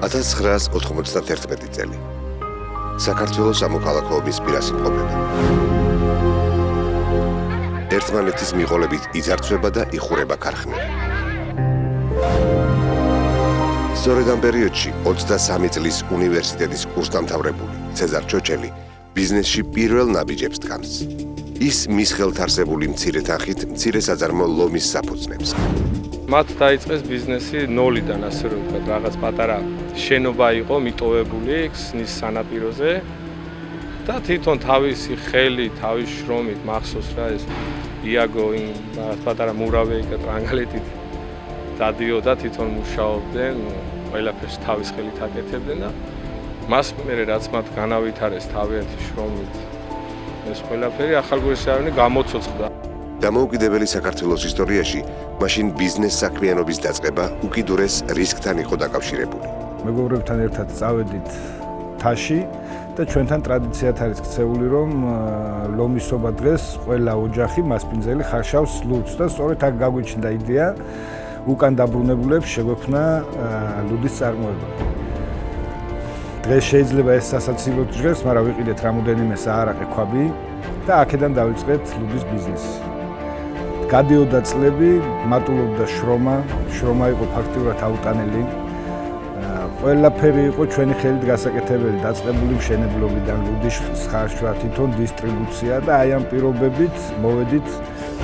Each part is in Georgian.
1991 წელი. საქართველოს სამოქალაქო ომის პირას იმყოფება. ერთმანეთის მიღოლებით იძარცვება და იხურება ქარხნები. სწორედ ამ პერიოდში 23 წლის უნივერსიტეტის კურსდამთავრებული ცეზარ ჩოჩელი ბიზნესში პირველ ნაბიჯებს დგამს. ის მის ხელთ არსებული მცირე თანხით მცირე საძარმო ლომის საფუძნებს. მათ დაიწყეს ბიზნესი ნოლიდან, ასე რომ ვთქვათ, რაღაც პატარა შენობა იყო მიტოვებული ქსნის სანაპიროზე და თვითონ თავისი ხელი, თავის შრომით მახსოვს რა ეს იაგო იმ რაღაც პატარა მურავე იქ ტრანგალეტით დადიოდა, თვითონ მუშაობდნენ, ყველაფერს თავის ხელით აკეთებდნენ და მას მერე რაც მათ განავითარეს თავიანთი შრომით ეს ყველაფერი ახალგაზრდანი გამოცოცხლდა. დამოუკიდებელი საქართველოს ისტორიაში მაშინ ბიზნეს საქმიანობის დაწყება უკიდურეს რისკთან იყო დაკავშირებული. მეგობრებთან ერთად წავედით თაში და ჩვენთან ტრადიციად არის ქცეული, რომ ლომისობა დღეს ყველა ოჯახი მასპინძელი ხარშავს ლუდს და სწორედ აქ გაგვიჩნდა იდეა უკან დაბრუნებულებს შეგვექმნა ლუდის წარმოება. დღეს შეიძლება ეს სასაცილოდ ჟღერს, მაგრამ ვიყიდეთ რამოდენიმე საარაყე ქვაბი და აქედან დავიწყეთ ლუდის ბიზნესი. გადიოდა წლები, მატულობდა შრომა იყო ფაქტიურად აუტანელი. ყველაფერი იყო ჩვენი ხელით გასაკეთებელი, დაწყებული მშენებლობიდან ლუდის ხარშვა, თვითონ დისტრიბუცია და აი ამ პირობებით მოვედით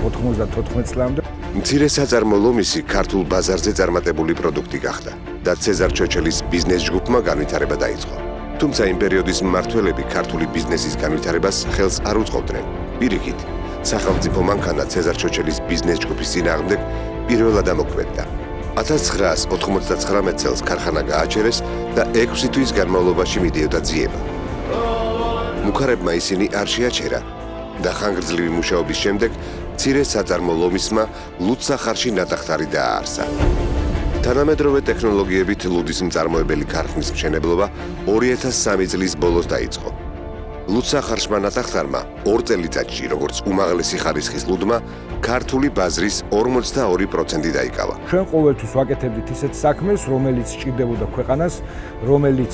94 წლამდე. მცირე საძარმო ლომისი ქართულ ბაზარზე წარმატებული პროდუქტი გახდა და ცეზარ ჩოჩელის ბიზნეს ჯგუფმა განვითარება დაიწყო. თუმცა იმ პერიოდის მმართველები ქართული ბიზნესის განვითარებას ხელს არ უწყობდნენ. პირიქით, სახელმწიფო მანქანა ცეზარ ჩოჩელის ბიზნეს ჯგუფის წინააღმდეგ პირველად ამოქმედდა. 1999 წელს ქარხანა გააჩერეს და 6 თვის განმავლობაში მიდიოდა ძიება. მუქარებმა ისინი არ შეაჩერა და ხანგრძლივი მუშაობის შემდეგ მცირე საძარმო ლომისმა ლუდსახარში ნატახტარი დააარსა. თანამედროვე ტექნოლოგიებით ლუდის მწარმოებელი ქარხნის მშენებლობა 2003 წლის ბოლოს დაიწყო. ლუდსახარშმა ნატახტარმა 2 წელიწადში, როგორც უმაღლესი ხარისხის ლუდმა, ქართული ბაზრის 42% დაიკავა. ჩვენ ყოველთვის ვაკეთებდით ისეთ საქმეს, რომელიც სჭირდებოდა ქვეყანას, რომელიც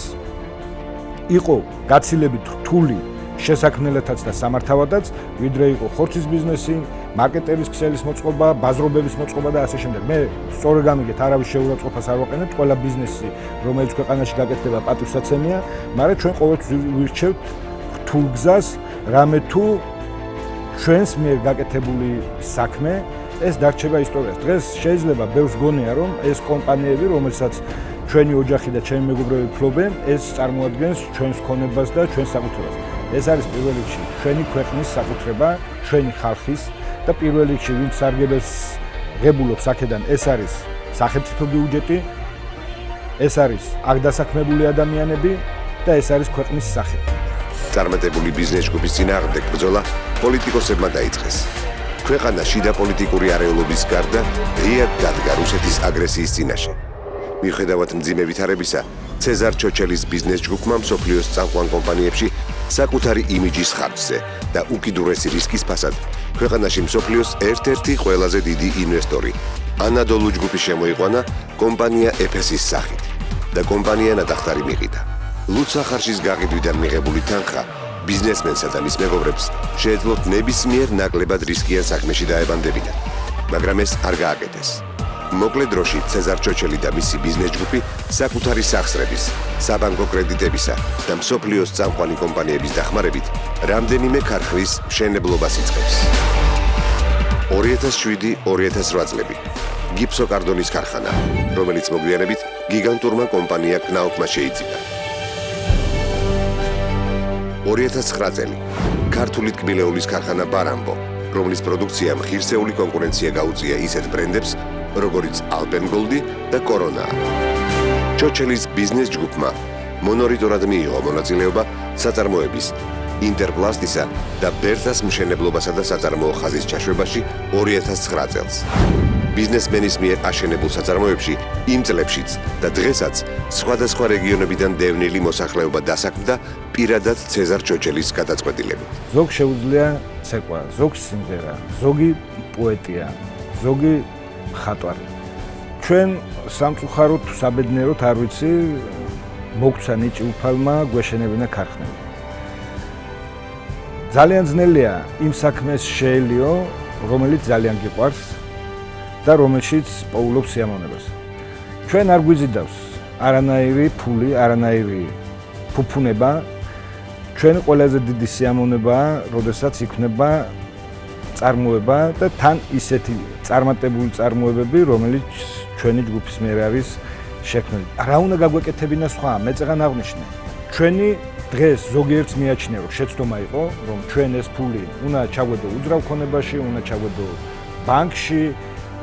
იყო გაცილებით რთული შესაქმნელათაც და სამართავადაც, ვიდრე იყო ხორცის ბიზნესი, მარკეტების ქსელის მოწყობა, ბაზრობების მოწყობა და ასე შემდეგ. მე სწორედ გამიგეთ, არავის შეურაცხყოფას არ ვაყენებ, ყველა ბიზნესი, რომელიც ქვეყანაში გაკეთდება, პატივსაცემია, მაგრამ ჩვენ ყოველთვის ვირჩევთ რთულ გზას, რამე თუ ჩვენს მიერ გაკეთებული საქმე ეს დარჩება ისტორიას. დღეს შეიძლება ბევრს გონია, რომ ეს კომპანიები, რომელსაც ჩვენი ოჯახი და ჩემი მეგობრები ფლობენ, ეს წარმოადგენს ჩვენს ქონებას და ჩვენს საკუთრებას. ეს არის პირველ რიგში ჩვენი ქვეყნის საკუთრება, ჩვენი ხალხის და პირველ რიგში ვინც სარგებელს ღებულობს აქედან, ეს არის სახელმწიფო ბიუჯეტი, ეს არის აქ დასაქმებული ადამიანები და ეს არის ქვეყნის სახე. წარმატებული ბიზნეს ჯგუფის წინააღმდეგ ბრძოლა პოლიტიკოსებმა დაიწყეს. ქვეყანა შიდა პოლიტიკური არეულობის გარდა ღიად დადგა რუსეთის აგრესიის წინაშე. მიუხედავად მძიმე ვითარებისა, ცეზარ ჩოჩელის ბიზნეს ჯგუფმა მსოფლიოს წამყვან კომპანიებში საკუთარი იმიჯის ხარჯზე და უკიდურესი რისკის ფასად ქვეყანაში მსოფლიოს ერთ-ერთი ყველაზე დიდი ინვესტორი ანადოლუ ჯგუფი შემოიყვანა კომპანია ეფესის სახით და კომპანია ნატახტარი მიყიდა. ლუდსახარშის გაყიდვიდან მიღებული თანხა ბიზნესმენსა და მის მეგობრებს შეეძლოთ ნებისმიერ ნაკლებად რისკიან საქმეში დაებანდებინათ, მაგრამ ეს არ გააკეთეს. მოკლე დროში ცეზარ ჩოჩელი და მისი ბიზნეს ჯგუფი საკუთარი სახსრების, საბანკო კრედიტებისა და მსოფლიოს წამყვანი კომპანიების დახმარებით რამდენიმე ქარხნის მშენებლობას იწყებს. 2007-2008 წლები გიფსოკარდონის ქარხანა, რომელიც მოგვიანებით გიგანტურმა კომპანია კნაუფმა შეიძინა. 2009 წელი ქართული ტკბილეულის ქარხანა ბარამბო, რომლის პროდუქციამ ღირსეული კონკურენცია გაუწია ისეთ ბრენდებს, როგორიც ალპენგოლდი და კორონა. ჩოჩელის ბიზნეს ჯგუფმა მონორიტორად მიიღო მონაწილეობა საწარმოების, ინტერპლასტისა და ბერთას მშენებლობასა და საწარმოო ხაზის ჩაშვებაში 2009 წელს. ბიზნესმენის მიერ აშენებულ საწარმოებში იმ წლებშიც და დღესაც სხვადასხვა რეგიონებიდან დევნილი მოსახლეობა დასაქმდა პირადად ცეზარ ჩოჩელის გადაწყვეტილებით. ზოგ შეუძლია ცეკვა, ზოგს სიმღერა, ზოგი პოეტია, ზოგი ხატვარი. ჩვენ სამწუხაროდ საბედნიეროდ არ ვიცი, მოგცა ნიჭი უფალმა გვეშენებინა ქარხნები. ძალიან ძნელია იმ საქმეს შეელიო, რომელიც ძალიან გიყვარს და რომელშიც პოულობს სიამოვნებას. ჩვენ არ გვიზიდავს არანაირი ფული, არანაირი ფუფუნება. ჩვენი ყველაზე დიდი სიამოვნებაა, როდესაც იქნება წარმოება და თან ისეთი წარმატებული წარმოებები, რომელიც ჩვენი ჯგუფის მიერ არის შექმნილი. რა უნდა გაგვეკეთებინა სხვა, მე წეგან აღვნიშნე. ჩვენი დღეს ზოგიერთს მიაჩნია, რომ შეცდომა იყო, რომ ჩვენ ეს ფული უნდა ჩაგვედო უძრავ ქონებაში, უნდა ჩაგვედო ბანკში,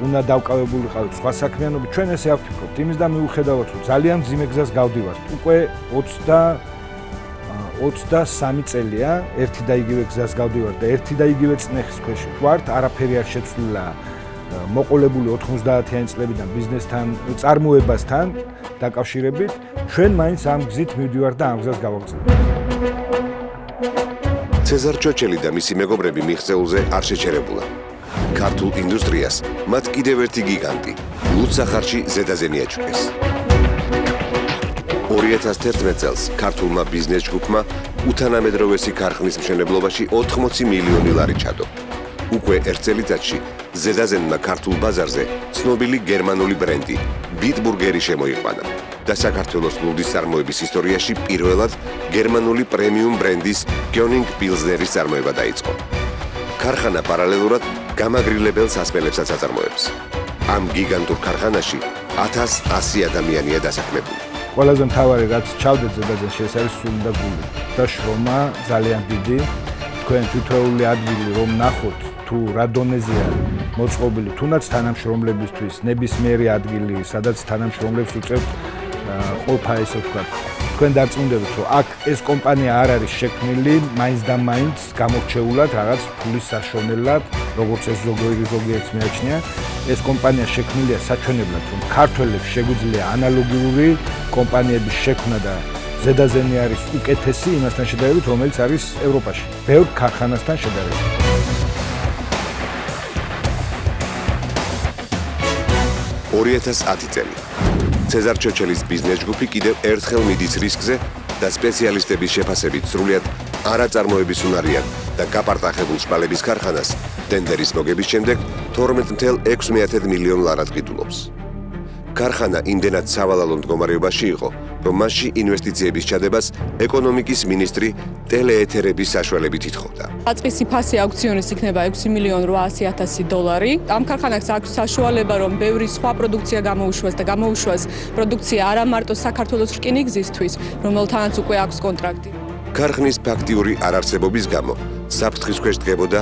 უნდა დავკავებული ყავით სხვა საქმიანობით. ჩვენ ესე ავფიქრობთ, იმის და მიუხედავად, რომ ძალიან მძიმე გზას გავდივართ. უკვე 23 წელია ერთი და იგივე გზას გავდივართ და ერთი და იგივე წნეხის ქვეშ ვართ, არაფერი არ შეცვლილა მოყოლებული 90-იანი წლებიდან ბიზნესთან, წარმოებასთან დაკავშირებით, ჩვენ მაინც ამ გზით მივდივართ და ამ გზას გავაგრძელებთ. ცეზარ ჩოჩელი და მისი მეგობრები მიღწეულზე არ შეჩერებულა. ქართულ ინდუსტრიას მათ კიდევ ერთი გიგანტი, ლუდსახარში ზედაზე მიაჩუქეს. 2011 წელს ქართულმა ბიზნეს ჯგუფმა უთანამედროვესი ქარხნის მშენებლობაში 80 მილიონი ლარი ჩადო. უკვე ერთ წელიწადში ზედაზენმა ქართულ ბაზარზე ცნობილი გერმანული ბრენდი ბიტბურგერი შემოიყვანა და საქართველოს ლუდის წარმოების ისტორიაში პირველად გერმანული პრემიუმ ბრენდის გიონინგ პილზნერის წარმოება დაიწყო. ქარხანა პარალელურად გამაგრილებელ სასმელებსაც აწარმოებს. ამ გიგანტურ ქარხანაში 1100 ადამიანია დასაქმებული. ყველაზე მთავარი რაც ჩავდეთ ზედაზენში ეს არის სული და გული და შრომა ძალიან დიდი. თქვენ თითოეული ადგილი რომ ნახოთ თუ რა დონეზეა მოწყობილი თუნდაც თანამშრომლებისთვის ნებისმიერი ადგილი სადაც თანამშრომლებს უწევთ ყოფა ესე ვთქვათ თქვენ დარწმუნდებით რომ აქ ეს კომპანია არ არის შექმნილი მაინც და მაინც გამორჩეულად რაღაც ფულის საშოვნელად როგორც ეს ზოგიერთს მიაჩნია ეს კომპანია შექმნილია საჩვენებლად რომ ქართველებს შეგვიძლია ანალოგიური კომპანიების შექმნა და ზედაზენი არის უკეთესი იმასთან შედარებით რომელიც არის ევროპაში ბევრ ქარხანასთან შედარებით 2010 წელი. ცეზარ ჩოჩელის ბიზნეს ჯგუფი კიდევ ერთხელ მიდის რისკზე და სპეციალისტების შეფასებით სრულიად არაწარმოების უნარიან და გაპარტახებულ შპალების ქარხანას ტენდერის მოგების შემდეგ 12.6 მილიონ ლარად ყიდულობს. ქარხანა იმდენად სავალალო მდგომარეობაში იყო, რომ მასში ინვესტიციების ჩადებას ეკონომიკის მინისტრი ტელეეთერების საშუალებით ითხოვდა. Აწყისი ფასი აუქციონის იქნება $6,800,000. ამ ქარხანას აქვს საშუალება, რომ ბევრი სხვა პროდუქცია გამოუშვას და გამოუშვას პროდუქცია არა მარტო საქართველოს რკინიგზისთვის, რომელთანაც უკვე აქვს კონტრაქტი. ქარხნის ფაქტიური არარსებობის გამო საფრთხის ქვეშ დგებოდა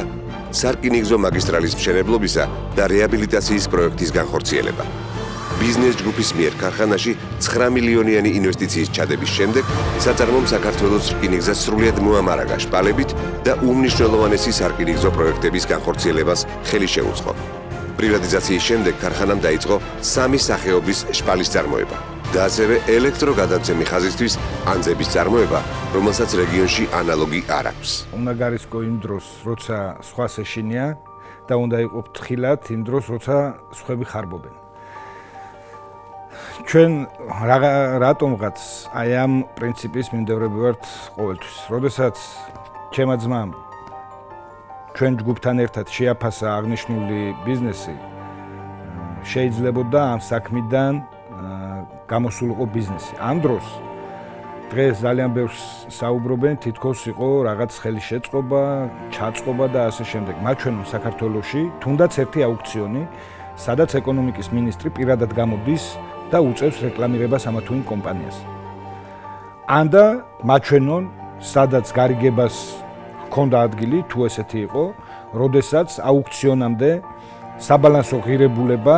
სარკინიგზო მაგისტრალის მშენებლობისა და რეაბილიტაციის პროექტის განხორციელება. ბიზნეს ჯგუფის მიერ ქარხანაში 9 მილიონიანი ინვესტიციის ჩადების შემდეგ საწარმომ საქართველოს რკინიგზას სრულიად მოამარაგა შპალებით და უმნიშვნელოვანესი სარკინიგზო პროექტების განხორციელებას ხელი შეუწყო. პრივატიზაციის შემდეგ ქარხანამ დაიწყო 3 სახეობის შპალის წარმოება და ასევე ელექტროგადაცემი ხაზისთვის ანძების წარმოება, რომელსაც რეგიონში ანალოგი არ აქვს. უნდა გარისკო იმ დროს, როცა სხვა ეშინია და უნდა იყო ფრთხილად იმ დროს, როცა სხვები ხარბობენ. ჩვენ რატომღაც აი ამ პრინციპის მიმდევრები ვართ ყოველთვის. როდესაც ჩემმა ძმამ ჩვენ ჯგუფთან ერთად შეაფასა აღნიშნული ბიზნესი, შეიძლებოდა ამ საქმიდან გამოსულიყო ბიზნესი. ამ დროს დღეს ძალიან ბევრს საუბრობენ, თითქოს იყო რაღაც ხელი შეწყობა, ჩაწყობა და ასე შემდეგ. მათ ჩვენ საქართველოში თუნდაც ერთი აუქციონი, სადაც ეკონომიკის მინისტრი პირადად გამოდის და უწევს რეკლამირებას ამა თუ იმ კომპანიას. ანდა მაჩვენონ, სადაც გარიგებას ჰქონდა ადგილი, თუ ესეთი იყო, როდესაც აუქციონამდე საბალანსო ღირებულება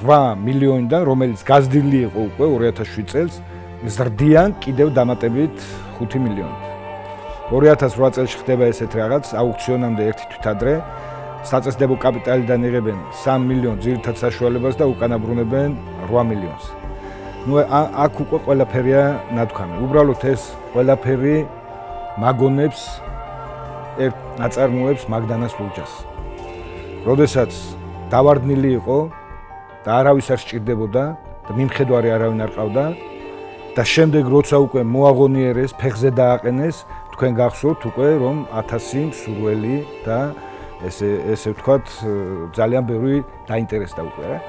8 მილიონიდან, რომელიც გაზრდილი იყო უკვე 2007 წელს, ზრდიან კიდევ დამატებით 5 მილიონით. 2008 წელს ხდება ესეთ რაღაც, აუქციონამდე ერთი თვით ადრე საწესდებო კაპიტალიდან იღებენ 3 მილიონ ძირითად საშუალებას და უკანაბრუნებენ 8 მილიონს. ნუ აქ უკვე ყველაფერია ნათქვამი. უბრალოდ ეს ყველაფერი მაგონებს ერთ ნაწარმოებს მაგდანას ლუჯას. როდესაც დავარდნილი იყო და არავის არ სჭირდებოდა და მიმხედვარი არავინ არ ყავდა, და შემდეგ როცა უკვე მოაღონიერეს, ფეხზე დააყენეს, თქვენ გახსოვთ უკვე რომ 1000 მსურველი და ესე ვთქვათ ძალიან ბევრი დაინტერესდა უკვე რა.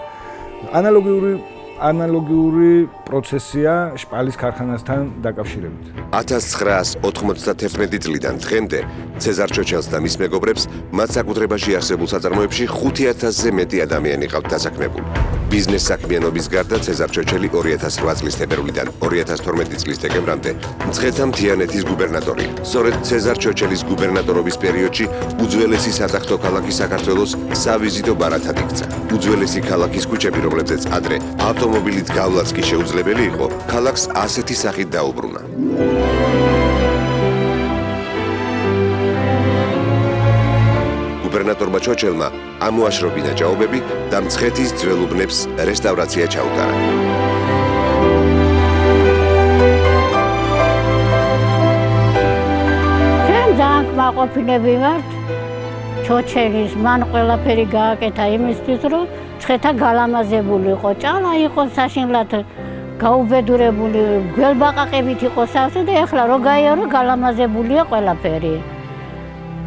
ანალოგიური პროცესია შპალის ქარხანასთან დაკავშირებით. 1991 წლიდან დღემდე ცეზარ ჩოჩელს და მის მეგობრებს მათ საკუთრებაში არსებულ საწარმოებში 5000-ზე მეტი ადამიანი ყავთ დასაქმებული. ბიზნეს საქმიანობის გარდა ცეზარ ჩოჩელი 2008 წლის თებერვლიდან 2012 წლის დეკემბრამდე მცხეთა მთიანეთის გუბერნატორი. სწორედ ცეზარ ჩოჩელის გუბერნატორობის პერიოდში უძველესი სატახტო ქალაქი საქართველოს სავიზიტო ბარათად იქცა. უძველესი ქალაქის ქუჩები, რომლებზეც ადრე ავტომობილით გავლაც კი შეუძლებელი იყო, ქალაქს ასეთი სახით დაუბრუნა. გუბერნატორმა ჩოჩელმა ამოაშრობინა ჭაობები და მცხეთის ძველ უბნებს რესტავრაცია ჩაუტარა. ჩვენ ძალიან კმაყოფილები ვართ ჩოჩელის, მან ყველაფერი გააკეთა იმისთვის, რომ მცხეთა გალამაზებული იყო, ჭალა იყო საშინლად გაუბედურებული, გველბაყაყებით იყო სავსე და ეხლა რო გაიარო გალამაზებულია ყველაფერი.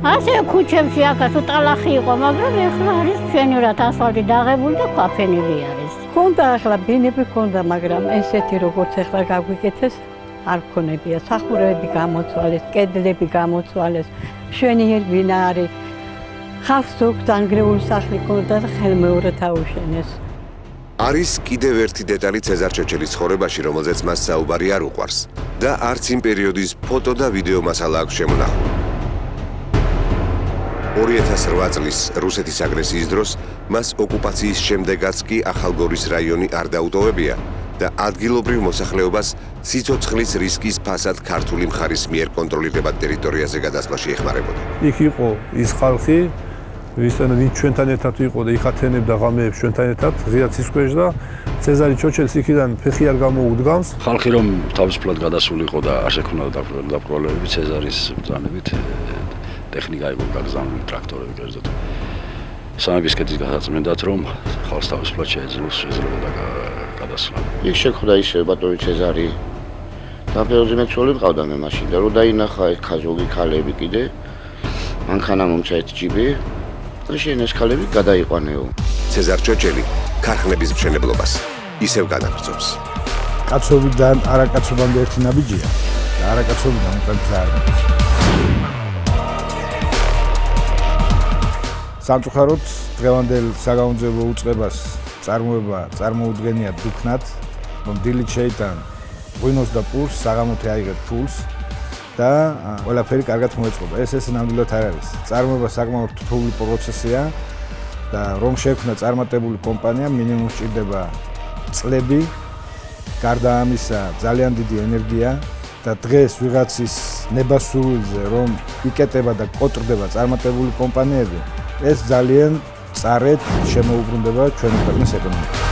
ასე ქუჩებში აქაც ტალახი იყო, მაგრამ ეხლა არის მშვენივრად ასფალტი დაღებული და ქვაფენილი არის. ქონდა ახლა ბინები ქონდა, მაგრამ ესეთი როგორც ეხლა გაგვიკეთეს არ ქონებია. სახურები გამოცვალეს, კედლები გამოცვალეს, მშვენიერი ბინა არის. ხალხს ზოგ დანგრეული სახლი ქონდა და ხელმეორედ აუშენეს. არის კიდევ ერთი დეტალი ცეზარ ჩოჩელის ცხოვრებაში, რომელზეც მას საუბარი არ უყვარს და არც იმ პერიოდის ფოტო და ვიდეო მასალა აქვს შემონახული. 2008 წლის რუსეთის აგრესიის დროს მას ოკუპაციის შემდეგაც კი ახალგორის რაიონი არ დაუტოვებია და ადგილობრივ მოსახლეობას სიცოცხლის რისკის ფასად ქართული მხარის მიერ კონტროლირებად ტერიტორიაზე გადასვლაში ეხმარებოდა. იქ იყო ის ხალხი, ვინც ჩვენთან ერთად იყო და იხათენებდა ღამეებს ჩვენთან ერთად, ღიად სისხლში და ცეზარი ჩოჩელს იქიდან ფეხი არ გამოუდგამს. ხალხი რომ თავისუფლად გადასული იყო და არ შექმნოდა დაპროვალებები ცეზარის ბრძანებით, ტექნიკა იყო გაგზავნილი, ტრაქტორები კერძოდ. სამების კეთის გასაწმენდათ, რომ ხალხს თავისუფლად შეიძლება გადასვლა. იქ შეხვდა ისე ბატონი ცეზარი და ბევრი მეცოლი მყავდა მე მაშინ და რო დაინახა ეს ქაზოგი ქალები კიდე მანქანა მომცა ეს ჯიბი და შენეს ქალები გადაიყვანეო. ცეზარ ჩოჩელი ქარხნების მშენებლობას ისევ განაგრძობს. კაცობიდან არაკაცობამდე ერთი ნაბიჯია და არაკაცობიდან უკან არ არის. სამწუხაროდ დღევანდელ საგაუნძებო უწყებას წარმოუდგენია დუქნად, რომ დილით შეიტან ღვინოს და პურს, საღამოთი აიღეთ ფულს და ყველაფერი კარგად მოეწყობა. ეს ნამდვილად არ არის. წარმოება საკმაოდ რთული პროცესია და რომ შექმნა წარმატებული კომპანია, მინიმუმ სჭირდება წლები, გარდა ამისა ძალიან დიდი ენერგია და დღეს ვიღაცის ნებასრულზე რომ იკეტება და კოტრდება წარმატებული კომპანიები, ეს ძალიან წარედ შემოუბრუნდება ჩვენი ქვეყნის ეკონომიკას.